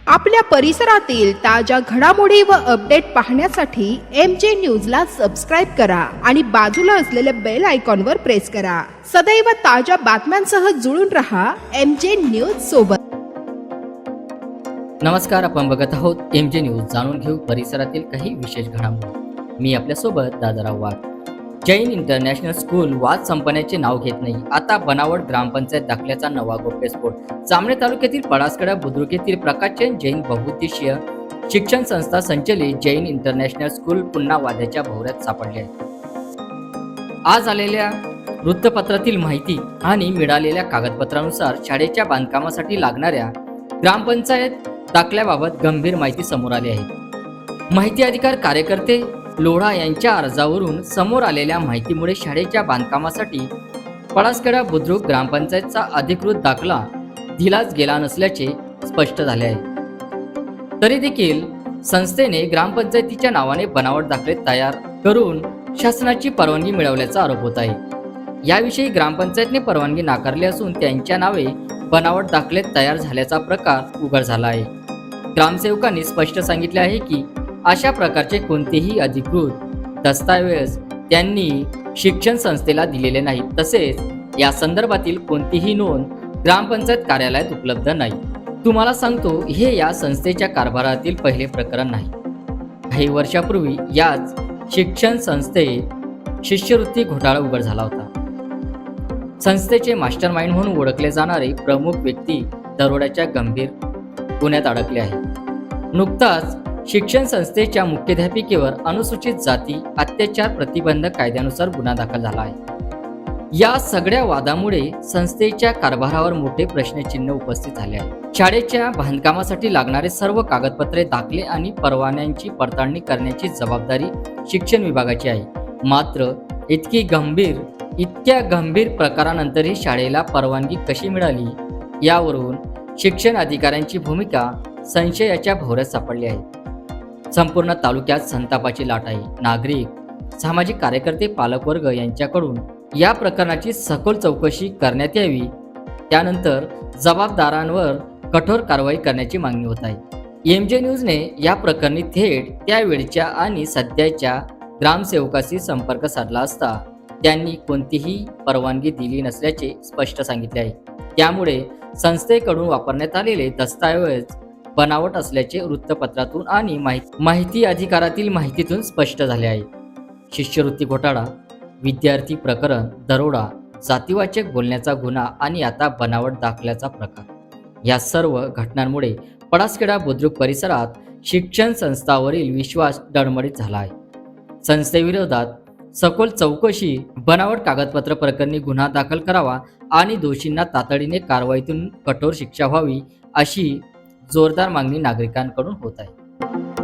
आपल्या परिसरातील ताज्या घडामोडी व अपडेट पाहण्यासाठी MJ न्यूजला सबस्क्राईब करा आणि बाजूला असलेल्या बेल आयकॉनवर प्रेस करा। सदैव ताज्या बातम्यांसह जुळून रहा MJ न्यूज सोबत। नमस्कार, आपण बघत आहोत MJ न्यूज। जाणून घेऊ परिसरातील काही विशेष घडामोडी। मी आपल्या सोबत दादाराव वाघ। जैन इंटरनॅशनल स्कूल वाद संपण्याचे नाव घेत नाही। आता बनावट ग्रामपंचायत दाखल्याचा नवा गौप्यस्फोट। जामने तालुक्यातील पळासखेडा बुद्रुक येथील प्रकाशचंद जैन बहुउद्देशीय शिक्षण संस्था संचलित जैन इंटरनॅशनल स्कूल पुन्हा वादाच्या भोवऱ्यात सापडले आहे। आज आलेल्या वृत्तपत्रातील माहिती आणि मिळालेल्या कागदपत्रानुसार शाळेच्या बांधकामासाठी लागणाऱ्या ग्रामपंचायत दाखल्याबाबत गंभीर माहिती समोर आली आहे। माहिती अधिकार कार्यकर्ते लोढा यांच्या अर्जावरून समोर आलेल्या माहितीमुळे शाळेच्या बांधकामासाठी पळासखेडा बुद्रुक ग्रामपंचायतचा अधिकृत दाखला दिलाच गेला नसल्याचे स्पष्ट झाले आहे। तरी देखील संस्थेने ग्रामपंचायतीच्या नावाने बनावट दाखले तयार करून शासनाची परवानगी मिळवल्याचा आरोप होत आहे। याविषयी ग्रामपंचायतने परवानगी नाकारली असून त्यांच्या नावे बनावट दाखले तयार झाल्याचा प्रकार उघड झाला आहे। ग्रामसेवकांनी स्पष्ट सांगितले आहे की अशा प्रकारचे कोणतेही अधिकृत दस्तऐवज त्यांनी शिक्षण संस्थेला दिलेले नाही, तसेच या संदर्भातील कोणतीही नोंद ग्रामपंचायत कार्यालयात उपलब्ध नाही। तुम्हाला सांगतो, हे या संस्थेच्या कारभारातील पहिले प्रकरण नाही। काही वर्षापूर्वी याच शिक्षण संस्थेत शिष्यवृत्ती घोटाळा उघड झाला होता। संस्थेचे मास्टरमाइंड म्हणून ओळखले जाणारे प्रमुख व्यक्ती दरोड्याच्या गंभीर गुन्ह्यात अडकले आहे। नुकताच शिक्षण संस्थेच्या मुख्याध्यापिकेवर अनुसूचित जाती अत्याचार प्रतिबंधक कायद्यानुसार गुन्हा दाखल झाला आहे। या सगळ्या वादामुळे संस्थेच्या कारभारावर मोठे प्रश्नचिन्ह उपस्थित झाले आहे। शाळेच्या बांधकामासाठी लागणारे सर्व कागदपत्रे, दाखले आणि परवान्यांची पडताळणी करण्याची जबाबदारी शिक्षण विभागाची आहे। मात्र इतक्या गंभीर प्रकारानंतरही शाळेला परवानगी कशी मिळाली, यावरून शिक्षण अधिकाऱ्यांची भूमिका संशयाच्या भोवऱ्यात सापडली आहे। संपूर्ण तालुक्यात संतापाची लाट आहे। नागरिक, सामाजिक कार्यकर्ते, पालकवर्ग यांच्याकडून या प्रकरणाची सखोल चौकशी करण्यात यावी, त्यानंतर जबाबदारांवर कठोर कारवाई करण्याची मागणी होत आहे। MJ न्यूजने या प्रकरणी थेट त्यावेळच्या आणि सध्याच्या ग्रामसेवकाशी संपर्क साधला असता त्यांनी कोणतीही परवानगी दिली नसल्याचे स्पष्ट सांगितले आहे। त्यामुळे संस्थेकडून वापरण्यात आलेले दस्तऐवज बनावट असल्याचे वृत्तपत्रातून आणि माहिती अधिकारातील माहितीतून स्पष्ट झाले आहे। शिष्यवृत्ती घोटाळा, विद्यार्थी प्रकरण, दरोडा, जातीवाचक बोलण्याचा गुन्हा आणि आता बनावट दाखल्याचा प्रकार, या सर्व घटनांमुळे पळासखेडा बुद्रुक परिसरात शिक्षण संस्थांवरील विश्वास डळमळीत झाला आहे। संस्थेविरोधात सखोल चौकशी, बनावट कागदपत्र प्रकरणी गुन्हा दाखल करावा आणि दोषींना तातडीने कारवाईतून कठोर शिक्षा व्हावी, अशी जोरदार मागणी नागरिकांकडून होत आहे।